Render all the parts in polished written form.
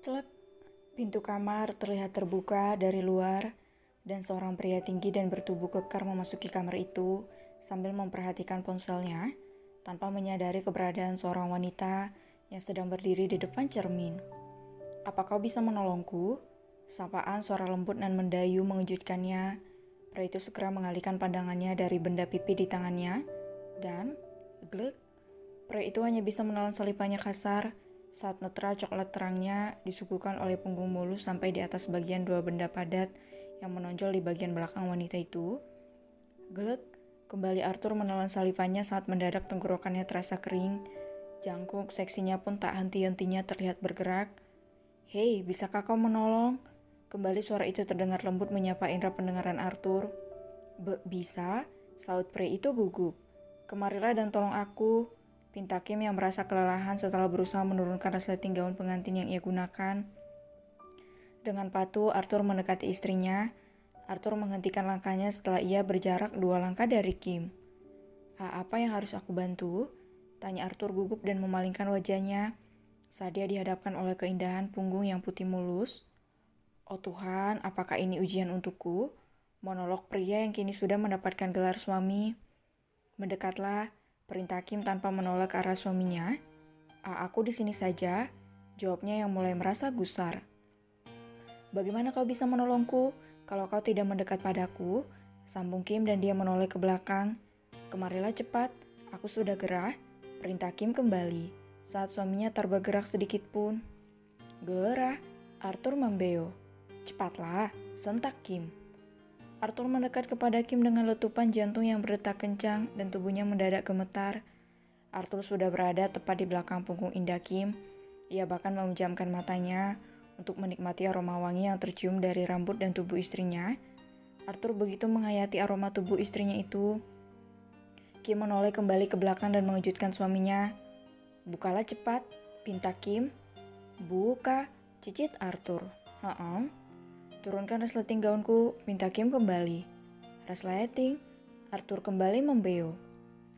Celek, pintu kamar terlihat terbuka dari luar dan seorang pria tinggi dan bertubuh kekar memasuki kamar itu sambil memperhatikan ponselnya tanpa menyadari keberadaan seorang wanita yang sedang berdiri di depan cermin. "Apa kau bisa menolongku?" Sapaan suara lembut dan mendayu mengejutkannya. Pria itu segera mengalihkan pandangannya dari benda pipi di tangannya dan, glek, pria itu hanya bisa menelan salipannya kasar saat netra coklat terangnya disuguhkan oleh punggung mulus sampai di atas bagian dua benda padat yang menonjol di bagian belakang wanita itu. Glek, kembali Arthur menelan salivannya saat mendadak tenggorokannya terasa kering. Jangkuk seksinya pun tak henti-hentinya terlihat bergerak. "Hei, bisakah kau menolong?" Kembali suara itu terdengar lembut menyapa indera pendengaran Arthur. Bisa," saut pria itu gugup. "Kemarilah dan tolong aku," pinta Kim yang merasa kelelahan setelah berusaha menurunkan resleting gaun pengantin yang ia gunakan. Dengan patuh, Arthur mendekati istrinya. Arthur menghentikan langkahnya setelah ia berjarak 2 langkah dari Kim. Apa yang harus aku bantu?" tanya Arthur gugup dan memalingkan wajahnya saat dia dihadapkan oleh keindahan punggung yang putih mulus. "Oh Tuhan, apakah ini ujian untukku?" Monolog pria yang kini sudah mendapatkan gelar suami. "Mendekatlah," perintah Kim tanpa menoleh ke arah suaminya. Aku di sini saja," jawabnya yang mulai merasa gusar. "Bagaimana kau bisa menolongku kalau kau tidak mendekat padaku?" sambung Kim dan dia menoleh ke belakang. "Kemarilah cepat, aku sudah gerah," perintah Kim kembali saat suaminya tak bergerak sedikit pun. "Gerah?" Arthur membeo. "Cepatlah," sentak Kim. Arthur mendekat kepada Kim dengan letupan jantung yang berdetak kencang dan tubuhnya mendadak gemetar. Arthur sudah berada tepat di belakang punggung indah Kim. Ia bahkan memejamkan matanya untuk menikmati aroma wangi yang tercium dari rambut dan tubuh istrinya. Arthur begitu menghayati aroma tubuh istrinya itu. Kim menoleh kembali ke belakang dan mengejutkan suaminya. "Bukalah cepat," pinta Kim. "Buka," cicit Arthur. "Turunkan resleting gaunku," pinta Kim kembali. "Resleting?" Arthur kembali membeo.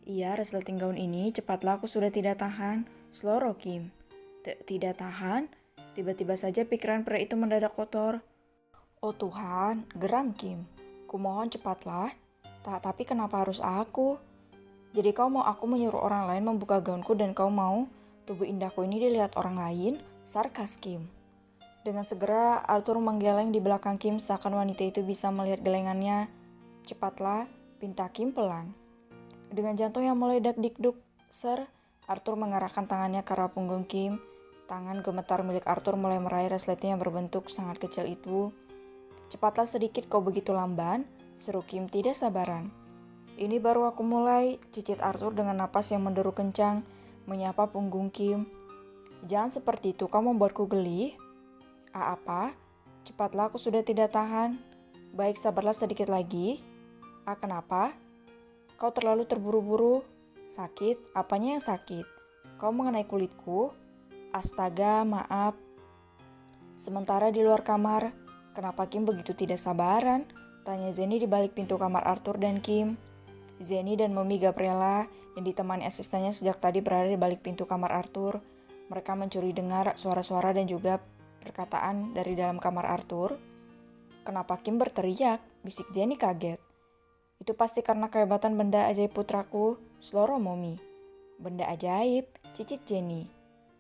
"Iya, resleting gaun ini, cepatlah, aku sudah tidak tahan," seloroh Kim. "Tidak tahan?" Tiba-tiba saja pikiran pria itu mendadak kotor. "Oh Tuhan," geram Kim. "Kumohon cepatlah." Tapi kenapa harus aku?" "Jadi kau mau aku menyuruh orang lain membuka gaunku dan kau mau tubuh indahku ini dilihat orang lain?" sarkas Kim. Dengan segera, Arthur menggeleng di belakang Kim seakan wanita itu bisa melihat gelengannya. "Cepatlah," pinta Kim pelan. Dengan jantung yang meledak dikduk, Arthur mengarahkan tangannya ke arah punggung Kim. Tangan gemetar milik Arthur mulai meraih resleting yang berbentuk sangat kecil itu. "Cepatlah sedikit, kau begitu lamban," seru Kim tidak sabaran. "Ini baru aku mulai," cicit Arthur dengan napas yang menderu kencang, menyapa punggung Kim. "Jangan seperti itu, kau membuatku geli." Apa? Cepatlah, aku sudah tidak tahan." "Baik, sabarlah sedikit lagi." Kenapa?" "Kau terlalu terburu-buru." "Sakit? Apanya yang sakit?" "Kau mengenai kulitku." "Astaga, maaf." Sementara di luar kamar, kenapa Kim begitu tidak sabaran? Tanya Jenny di balik pintu kamar Arthur dan Kim. Jenny dan Mommy Gabriela yang ditemani asistennya sejak tadi berada di balik pintu kamar Arthur. Mereka mencuri dengar suara-suara dan juga perkataan dari dalam kamar Arthur. "Kenapa Kim berteriak?" bisik Jenny kaget. "Itu pasti karena kehebatan benda ajaib putraku," seloroh Mommy. "Benda ajaib?" cicit Jenny.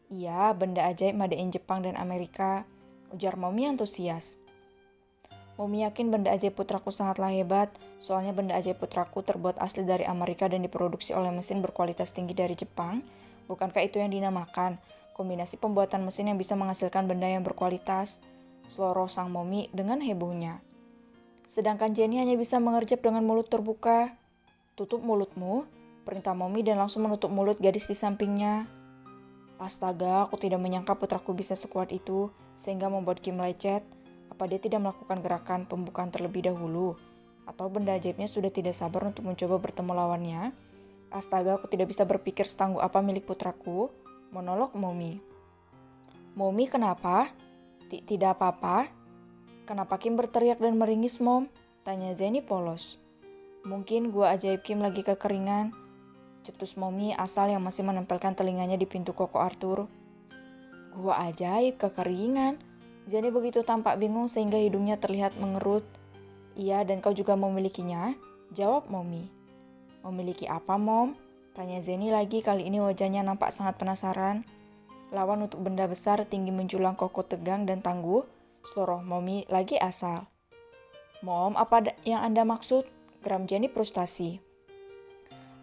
"Iya, benda ajaib made in Jepang dan Amerika," ujar Mommy antusias. "Mommy yakin benda ajaib putraku sangatlah hebat, soalnya benda ajaib putraku terbuat asli dari Amerika dan diproduksi oleh mesin berkualitas tinggi dari Jepang. Bukankah itu yang dinamakan kombinasi pembuatan mesin yang bisa menghasilkan benda yang berkualitas?" seloroh sang Mommy dengan hebohnya. Sedangkan Jenny hanya bisa mengerjap dengan mulut terbuka. "Tutup mulutmu," perintah Mommy dan langsung menutup mulut gadis di sampingnya. Astaga, aku tidak menyangka putraku bisa sekuat itu, sehingga membuat Kim lecet. Apa dia tidak melakukan gerakan pembukaan terlebih dahulu? Atau benda ajaibnya sudah tidak sabar untuk mencoba bertemu lawannya? Astaga, aku tidak bisa berpikir setangguh apa milik putraku. Monolog Momi. Momi, kenapa? Tidak apa-apa. Kenapa Kim berteriak dan meringis, Mom? Tanya Zeni polos. Mungkin gua ajaib Kim lagi kekeringan. Cetus Momi asal yang masih menempelkan telinganya di pintu koko Arthur. Gua ajaib kekeringan. Zeni begitu tampak bingung sehingga hidungnya terlihat mengerut. Iya, dan kau juga memilikinya? Jawab Momi. Memiliki apa, Mom? Tanya Zeni lagi, kali ini wajahnya nampak sangat penasaran. Lawan untuk benda besar, tinggi menjulang, kokoh tegang dan tangguh, seluruh Momi lagi asal. Mom, apa yang Anda maksud? Geram Zeni frustasi.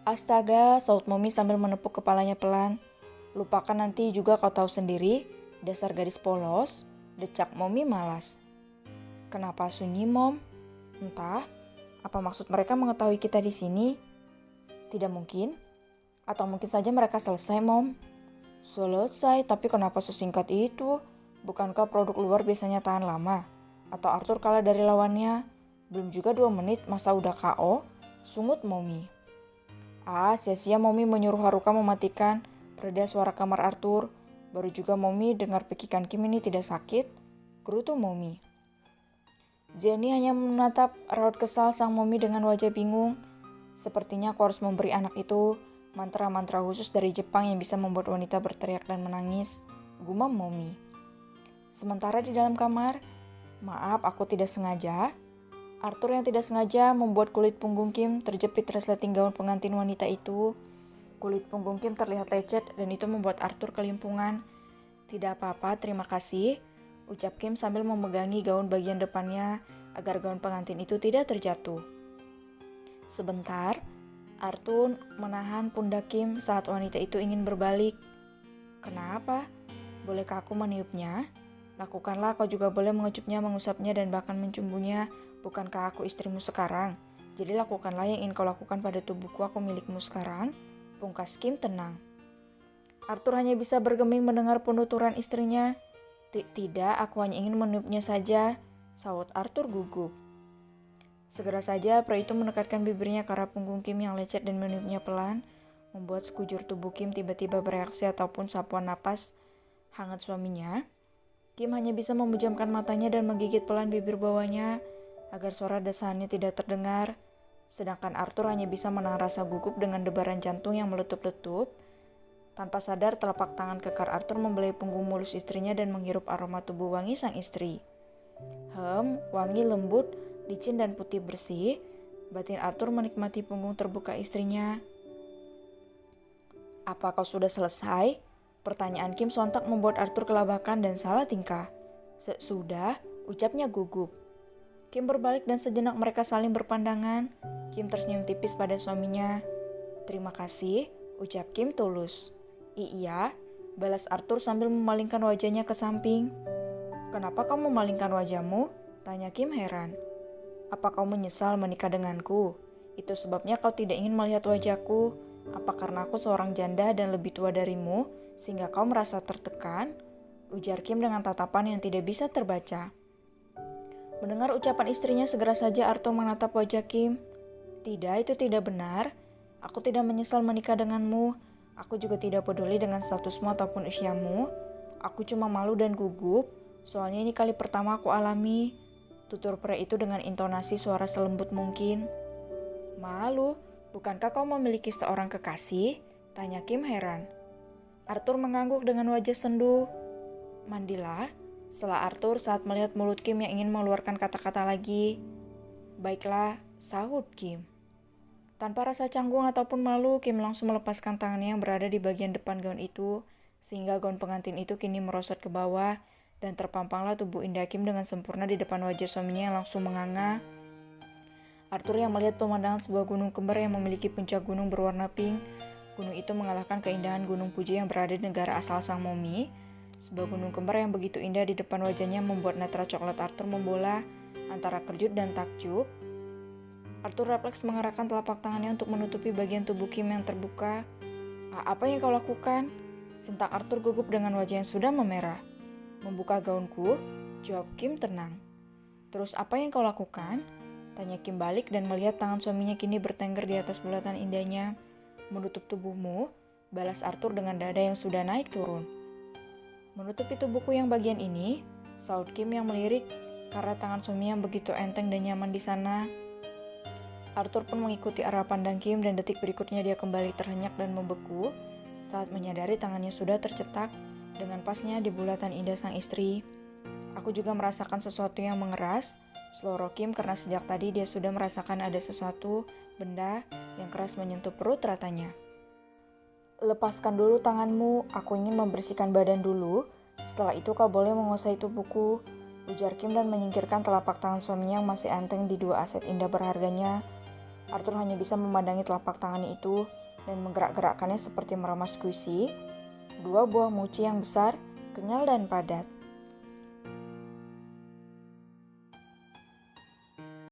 Astaga, saut Momi sambil menepuk kepalanya pelan. Lupakan, nanti juga kau tahu sendiri, dasar gadis polos, decak Momi malas. Kenapa sunyi, Mom? Entah, apa maksud mereka mengetahui kita di sini? Tidak mungkin. Atau mungkin saja mereka selesai, Mom. Selesai, tapi kenapa sesingkat itu? Bukankah produk luar biasanya tahan lama? Atau Arthur kalah dari lawannya? Belum juga 2 menit, masa udah KO? Sungut Momi. Sia-sia Momi menyuruh Haruka mematikan pereda suara kamar Arthur. Baru juga Momi dengar pekikan Kim ini tidak sakit. Gerutu Momi. Zeni hanya menatap raut kesal sang Momi dengan wajah bingung. Sepertinya aku harus memberi anak itu mantra-mantra khusus dari Jepang yang bisa membuat wanita berteriak dan menangis. Gumam Momi. Sementara di dalam kamar, maaf aku tidak sengaja. Arthur yang tidak sengaja membuat kulit punggung Kim terjepit resleting gaun pengantin wanita itu. Kulit punggung Kim terlihat lecet dan itu membuat Arthur kelimpungan. Tidak apa-apa, terima kasih, ucap Kim sambil memegangi gaun bagian depannya agar gaun pengantin itu tidak terjatuh. Sebentar, Arthur menahan pundak Kim saat wanita itu ingin berbalik. Kenapa? Bolehkah aku meniupnya? Lakukanlah, kau juga boleh mengecupnya, mengusapnya, dan bahkan mencumbunya. Bukankah aku istrimu sekarang? Jadi lakukanlah yang ingin kau lakukan pada tubuhku, aku milikmu sekarang. Pungkas Kim tenang. Arthur hanya bisa bergeming mendengar penuturan istrinya. Tidak, aku hanya ingin meniupnya saja, saut Arthur gugup. Segera saja pria itu mendekatkan bibirnya ke arah punggung Kim yang lecet dan meniupnya pelan, membuat sekujur tubuh Kim tiba-tiba bereaksi ataupun sapuan napas hangat suaminya. Kim hanya bisa memejamkan matanya dan menggigit pelan bibir bawahnya agar suara desahannya tidak terdengar, sedangkan Arthur hanya bisa menahan rasa gugup dengan debaran jantung yang meletup-letup. Tanpa sadar, telapak tangan kekar Arthur membelai punggung mulus istrinya dan menghirup aroma tubuh wangi sang istri. Wangi lembut, licin dan putih bersih. Batin Arthur menikmati punggung terbuka istrinya. Apa kau sudah selesai? Pertanyaan Kim sontak membuat Arthur kelabakan dan salah tingkah. Sudah, ucapnya gugup. Kim berbalik dan sejenak mereka saling berpandangan. Kim tersenyum tipis pada suaminya. Terima kasih, ucap Kim tulus. Iya, balas Arthur sambil memalingkan wajahnya ke samping. Kenapa kau memalingkan wajahmu? Tanya Kim heran. Apa kau menyesal menikah denganku? Itu sebabnya kau tidak ingin melihat wajahku? Apa karena aku seorang janda dan lebih tua darimu, sehingga kau merasa tertekan? Ujar Kim dengan tatapan yang tidak bisa terbaca. Mendengar ucapan istrinya, segera saja Arthur menatap wajah Kim. Tidak, itu tidak benar. Aku tidak menyesal menikah denganmu. Aku juga tidak peduli dengan statusmu ataupun usiamu. Aku cuma malu dan gugup. Soalnya ini kali pertama aku alami. Tutur pria itu dengan intonasi suara selembut mungkin. Malu? Bukankah kau memiliki seorang kekasih? Tanya Kim heran. Arthur mengangguk dengan wajah sendu. Mandilah, sela Arthur saat melihat mulut Kim yang ingin mengeluarkan kata-kata lagi. Baiklah, sahut Kim. Tanpa rasa canggung ataupun malu, Kim langsung melepaskan tangannya yang berada di bagian depan gaun itu, sehingga gaun pengantin itu kini merosot ke bawah, dan terpampanglah tubuh indah Kim dengan sempurna di depan wajah suaminya yang langsung menganga. Arthur yang melihat pemandangan sebuah gunung kembar yang memiliki puncak gunung berwarna pink. Gunung itu mengalahkan keindahan Gunung Fuji yang berada di negara asal sang Momi. Sebuah gunung kembar yang begitu indah di depan wajahnya membuat netra coklat Arthur membola antara kejut dan takjub. Arthur refleks mengarahkan telapak tangannya untuk menutupi bagian tubuh Kim yang terbuka. Apa yang kau lakukan? Sentak Arthur gugup dengan wajah yang sudah memerah. Membuka gaunku, jawab Kim tenang. Terus apa yang kau lakukan? Tanya Kim balik dan melihat tangan suaminya kini bertengger di atas bulatan indahnya. Menutup tubuhmu, balas Arthur dengan dada yang sudah naik turun. Menutupi tubuhku yang bagian ini, saut Kim yang melirik karena tangan suaminya begitu enteng dan nyaman di sana. Arthur pun mengikuti arah pandang Kim dan detik berikutnya dia kembali terhenyak dan membeku saat menyadari tangannya sudah tercetak dengan pasnya di bulatan indah sang istri. Aku juga merasakan sesuatu yang mengeras seluruh Kim karena sejak tadi dia sudah merasakan ada sesuatu benda yang keras menyentuh perut ratanya. Lepaskan dulu tanganmu, aku ingin membersihkan badan dulu. Setelah itu kau boleh menguasai tubuhku, ujar Kim dan menyingkirkan telapak tangan suaminya yang masih enteng di dua aset indah berharganya. Arthur hanya bisa memandangi telapak tangannya itu dan menggerak-gerakkannya seperti meramas squishy, dua buah mochi yang besar, kenyal dan padat.